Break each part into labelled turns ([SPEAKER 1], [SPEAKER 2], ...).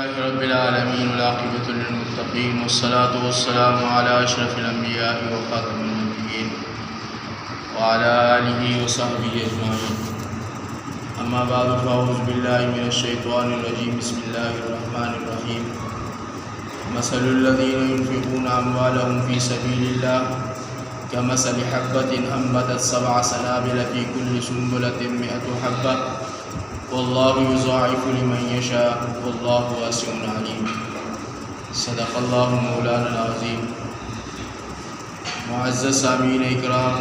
[SPEAKER 1] لله رب العالمين والعاقبة للمتقين والصلاة والسلام على أشرف الأنبياء وخاتم النبيين وعلى آله وصحبه أجمعين. أما بعد فأعوذ بالله من الشيطان الرجيم. بسم الله الرحمن الرحيم. مثل الذين ينفقون أموالهم في سبيل الله كمثل حبة أنبتت 7 سنابل في كل سنبلة 100 حبة والله يضاعف لمن يشاء والله واسع عليم. صدق اللہ مولانا العظیم. معزز سامعین اکرام،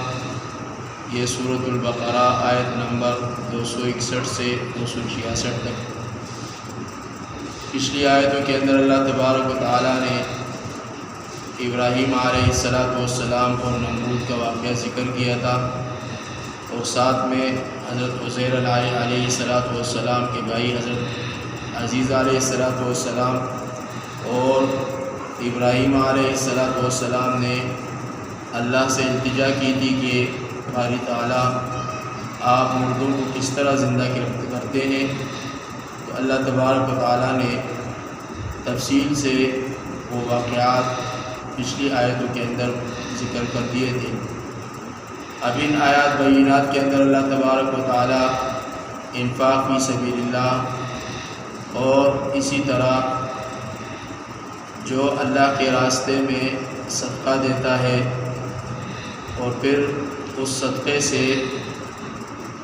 [SPEAKER 1] یہ سورۃ البقرہ آیت نمبر 261 سے 266 تک پچھلی آیتوں کے اندر اللہ تبارک و تعالیٰ نے ابراہیم علیہ السلام اور نمرود کا واقعہ ذکر کیا تھا، اور ساتھ میں حضرت عزیر علیہ السلام کے بھائی حضرت عزیز علیہ السلام اور ابراہیم علیہ السلام نے اللہ سے التجا کی تھی کہ باری تعالیٰ آپ مردوں کو کس طرح زندہ کرتے ہیں. تو اللہ تبارک و تعالیٰ نے تفصیل سے وہ واقعات پچھلی آیتوں کے اندر ذکر کر دیے تھے. اب ان آیات بینات کے اندر اللہ تبارک و تعالیٰ انفاق فی سبیل اللہ اور اسی طرح جو اللہ کے راستے میں صدقہ دیتا ہے اور پھر اس صدقے سے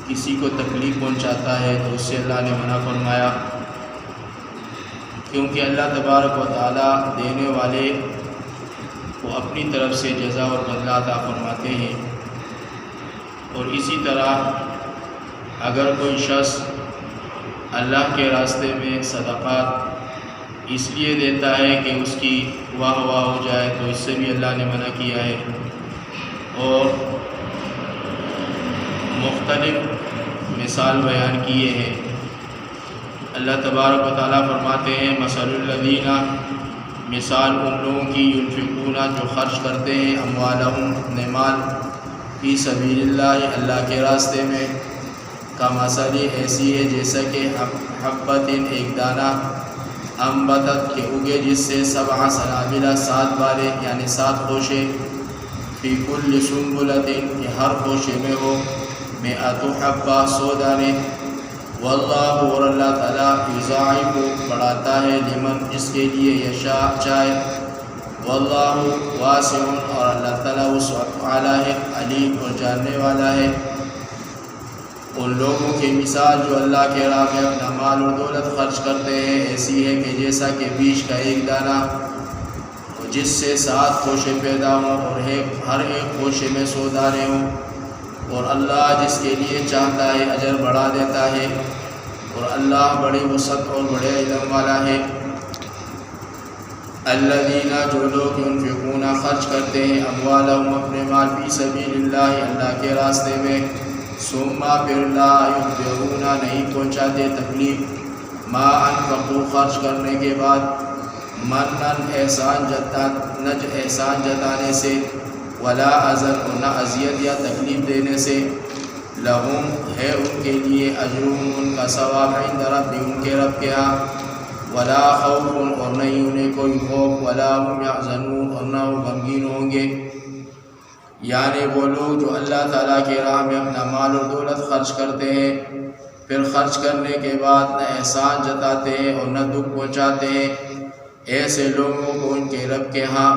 [SPEAKER 1] کسی کو تکلیف پہنچاتا ہے تو اس سے اللہ نے منع فرمایا، کیونکہ اللہ تبارک و تعالیٰ دینے والے کو اپنی طرف سے جزا اور بدلہ عطا فرماتے ہیں. اور اسی طرح اگر کوئی شخص اللہ کے راستے میں صدقات اس لیے دیتا ہے کہ اس کی واہ واہ ہو جائے تو اس سے بھی اللہ نے منع کیا ہے. اور مختلف مثال بیان کیے ہیں. اللہ تبارک و تعالیٰ فرماتے ہیں مثل الذین، مثال ان لوگوں کی ينفقون جو خرچ کرتے ہیں اموالہم اپنے مال فی سبیل اللہ اللہ کے راستے میں، کا مثل ایسی ہے جیسا کہ حبۃ ایک دانہ انبتت کے اگے جس سے 7 سنابل 7 بالے یعنی 7 خوشے فی کل سنبلۃ کہ ہر خوشے میں ہو 100 حبہ 100 دانے. واللہ اور اللہ تعالیٰ یضاعف بڑھاتا ہے لمن جس کے لیے یشاء چاہے. واللہ واسع اور اللہ تعالیٰ وسعت والا ہے، علیم اور جاننے والا ہے. ان لوگوں کی مثال جو اللہ کے راہ میں اپنا مال اور دولت خرچ کرتے ہیں ایسی ہے کہ جیسا کہ بیج کا ایک دانہ جس سے 7 خوشے پیدا ہوں اور ہر ایک خوشے میں 100 دانے ہوں. اور اللہ جس کے لیے چاہتا ہے اجر بڑھا دیتا ہے، اور اللہ بڑی وسعت اور بڑے علم والا ہے. الذین جو لوگ ينفقون خرچ کرتے ہیں اموالہم اپنے مال فی سبیل اللہ اللہ کے راستے میں، ثم پھر لا یتبعون نہیں پہنچاتے تکلیف ما انفقوا خرچ کرنے کے بعد، منن احسان جتانے سے، ولا اذن اور نہ اذیت یا تکلیف دینے سے، لہم ہے ان کے لیے اجرہم ان کا ثواب عند ربہم ان کے رب کے ہاں، ولا خوف اور نہیں انہیں کوئی خوف، ولا هم يحزنون اور نہ وہ غمگین ہوں گے. یعنی وہ لوگ جو اللہ تعالیٰ کے راہ میں اپنا مال اور دولت خرچ کرتے ہیں پھر خرچ کرنے کے بعد نہ احسان جتاتے ہیں اور نہ دکھ پہنچاتے ہیں، ایسے لوگوں کو ان کے رب کے ہاں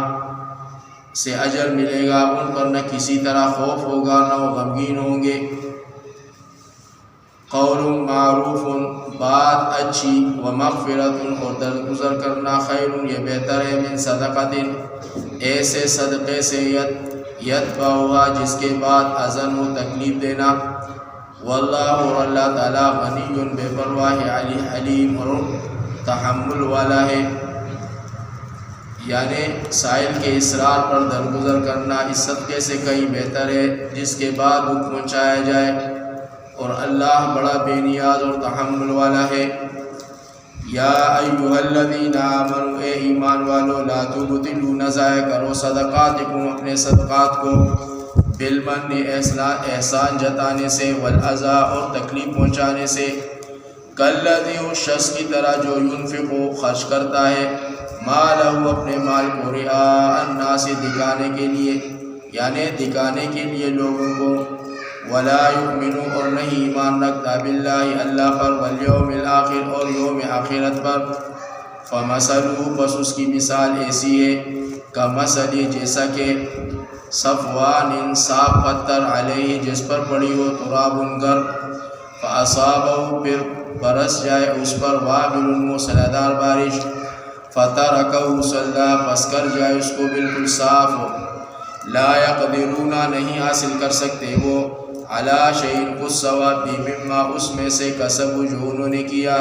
[SPEAKER 1] سے اجر ملے گا، ان پر نہ کسی طرح خوف ہوگا نہ وہ غمگین ہوں گے. قول معروف بات اچھی، ومغفرت اور درگزر کرنا، خیر یہ بہتر ہے، من صدقۃ ایسے صدقے سے یتبعھا جس کے بعد اذن و تکلیف دینا. واللہ اور اللہ تعالیٰ غنی بے پرواہ علیم اور تحمل والا ہے. یعنی سائل کے اصرار پر درگزر کرنا اس صدقے سے کہیں بہتر ہے جس کے بعد دکھ پہنچایا جائے، اور اللہ بڑا بے نیاز اور تحمل والا ہے. یا ایھا الذین آمنوا اے ایمان والو، لا تبطلوا نہ ضائع کرو صدقاتکم اپنے صدقات کو، بالمن احسان جتانے سے، والاذی اور تکلیف پہنچانے سے، کالذی اس شخص کی طرح جو ينفق خرچ کرتا ہے مالہ اپنے مال کو رئاء الناس دکھانے کے لیے، یعنی دکھانے کے لیے لوگوں کو، ولا یؤمن اور نہیں ایمان رکھتا باللہ اللہ پر، والیوم الآخر اور یوم آخرت پر، فمثلہ بس اس کی مثال ایسی ہے کمثل جیسا کہ صفوان صاف پتھر علیہ جس پر پڑی ہو تراب گرد، فاصابہ پھر برس جائے اس پر وابل موسلادھار بارش، فترکہ صلدا پس کر جائے اس کو بالکل صاف ہو، لا یقدرون نہیں حاصل کر سکتے وہ علی شیء کچھ ثواب بھی مما اس میں سے کسبوا جو انہوں نے کیا،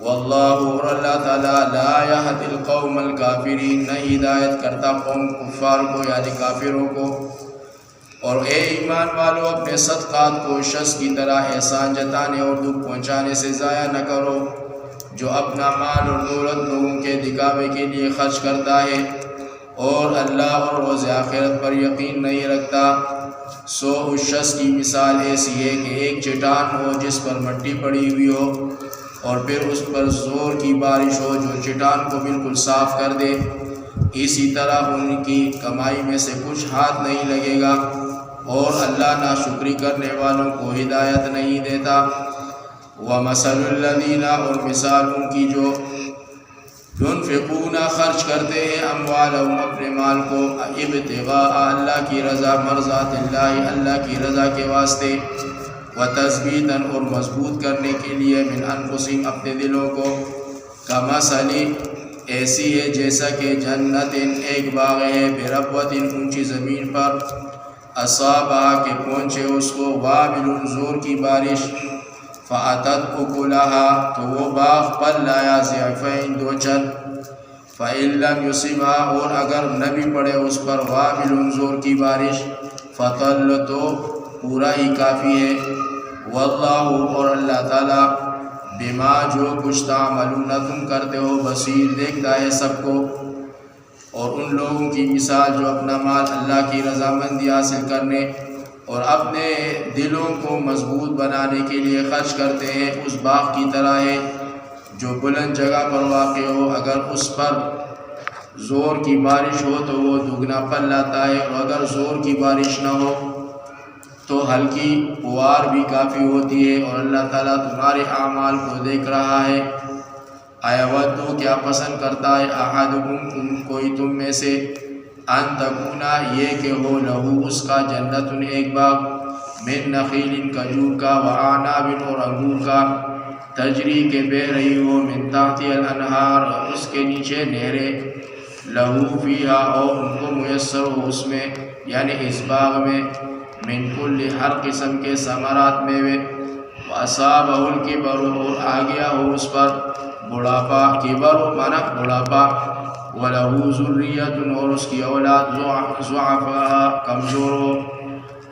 [SPEAKER 1] واللہ اور اللہ تعالیٰ لا یہدی القوم الکافرین نہیں ہدایت کرتا قوم کفار کو یعنی کافروں کو۔ اور اے ایمان والو اپنے صدقات کو شخص کی طرح احسان جتانے اور دکھ پہنچانے سے ضائع نہ کرو جو اپنا مال اور دولت لوگوں کے دکھاوے کے لیے خرچ کرتا ہے اور اللہ اور روز آخرت پر یقین نہیں رکھتا، سو اس شخص کی مثال ایسی ہے کہ ایک چٹان ہو جس پر مٹی پڑی ہوئی ہو اور پھر اس پر زور کی بارش ہو جو چٹان کو بالکل صاف کر دے، اسی طرح ان کی کمائی میں سے کچھ ہاتھ نہیں لگے گا اور اللہ ناشکری کرنے والوں کو ہدایت نہیں دیتا۔ وَمَثَلُ الَّذِينَ اور مثال ان کی جو ينفقون خرچ کرتے ہیں اموالہم اپنے مال کو ابتغاء اللہ کی رضا مرضات اللہ اللہ کی رضا کے واسطے، وتثبیتا اور مضبوط کرنے کے لیے من انفسہم اپنے دلوں کو، کمثل ایسی ہے جیسا کہ جنت ایک باغ ہے بربوۃ اونچی زمین پر، اصابہ کے پہنچے اس کو وابل زور کی بارش، فاتت اکلہا تو وہ باغ پر لایا ضعفین دو چل، فإن لم یصبها اور اگر نہ بھی پڑے اس پر وابل زور کی بارش، فطل تو پورا ہی کافی ہے، واللہ اور اللہ تعالیٰ بما جو کچھ تعملون تم کرتے ہو بصیر دیکھتا ہے سب کو۔ اور ان لوگوں کی مثال جو اپنا مال اللہ کی رضامندی حاصل کرنے اور اپنے دلوں کو مضبوط بنانے کے لیے خرچ کرتے ہیں اس باغ کی طرح ہے جو بلند جگہ پر واقع ہو، اگر اس پر زور کی بارش ہو تو وہ دگنا پھل لاتا ہے اور اگر زور کی بارش نہ ہو تو ہلکی پوار بھی کافی ہوتی ہے، اور اللہ تعالیٰ تمہارے اعمال کو دیکھ رہا ہے۔ ایودو کیا پسند کرتا ہے احدکم کوئی تم میں سے ان تکونا یہ کہ ہو لہو اس کا جنت ایک باغ من نخیل کھجور کا وعناب اور انگور کا تجری کے بہ رہی ہو من تحت الانہار اور اس کے نیچے نہریں، لہو فیہا اور ان کو میسر ہو اس میں یعنی اس باغ میں من کل ہر قسم کے ثمرات میوے، واصابہ الکبر اور آ گیا ہو اس پر بڑھاپا، کبر مانا بڑھاپا، وَلَهُ ذُرِّيَّةٌ اور اس کی اولاد ضعفاء کمزور ہو،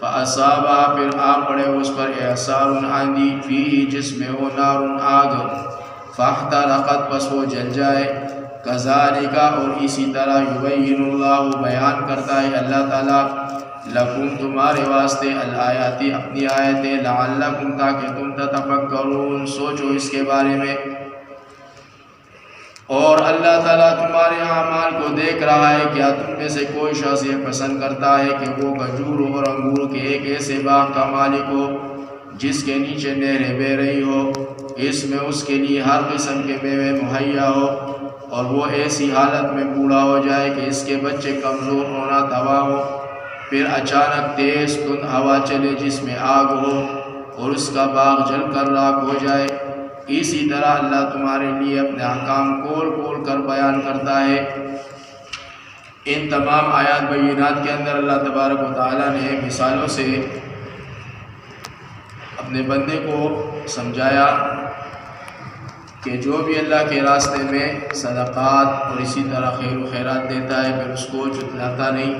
[SPEAKER 1] فَأَصَابَهَا پھر آ پڑے اس پر اعصار آندھی، فِيهِ جس میں ہو نار آگ، فَاحْتَرَقَتْ پس وہ جل جائے، كَذَلِكَ اور اسی طرح يُبَيِّنُ اللَّهُ بیان کرتا ہے اللہ تعالیٰ لَكُمْ تمہارے واسطے الآیات اپنی آیتیں، لَعَلَّكُمْ تاکہ تم تتفکرون سوچو اس کے بارے میں۔ اور اللہ تعالیٰ تمہارے اعمال کو دیکھ رہا ہے، کیا تم میں سے کوئی شخص یہ پسند کرتا ہے کہ وہ کھجور اور انگور کے ایک ایسے باغ کا مالک ہو جس کے نیچے نہریں بہ رہی ہو، اس میں اس کے لیے ہر قسم کے میوے مہیا ہو، اور وہ ایسی حالت میں بوڑھا ہو جائے کہ اس کے بچے کمزور ہونا تباہ ہو، پھر اچانک تیز تند ہوا چلے جس میں آگ ہو اور اس کا باغ جل کر راکھ ہو جائے، اسی طرح اللہ تمہارے لیے اپنے احکام کھول کھول کر بیان کرتا ہے۔ ان تمام آیات بینات کے اندر اللہ تبارک و تعالیٰ نے مثالوں سے اپنے بندے کو سمجھایا کہ جو بھی اللہ کے راستے میں صدقات اور اسی طرح خیر و خیرات دیتا ہے پھر اس کو جھٹلاتا نہیں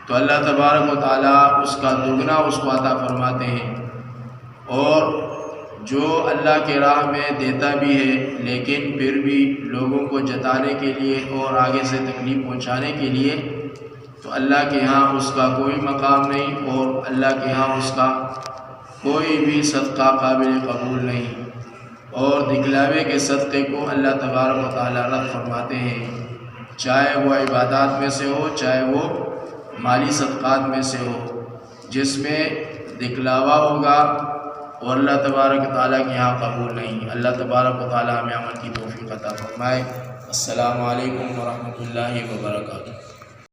[SPEAKER 1] تو اللہ تبارک و تعالیٰ اس کا دگنا اس کو عطا فرماتے ہیں، اور جو اللہ کے راہ میں دیتا بھی ہے لیکن پھر بھی لوگوں کو جتانے کے لیے اور آگے سے تکلیف پہنچانے کے لیے تو اللہ کے ہاں اس کا کوئی مقام نہیں، اور اللہ کے ہاں اس کا کوئی بھی صدقہ قابل قبول نہیں۔ دکھلاوے کے صدقے کو اللہ تبارک و تعالیٰ رد فرماتے ہیں، چاہے وہ عبادات میں سے ہو، چاہے وہ مالی صدقات میں سے ہو، جس میں دکھلاوا ہوگا اور اللہ تبارک و تعالیٰ کے یہاں قبول نہیں۔ اللہ تبارک و تعالیٰ ہمیں عمل کی توفیق عطا فرمائے۔ السلام علیکم ورحمۃ اللہ وبرکاتہ۔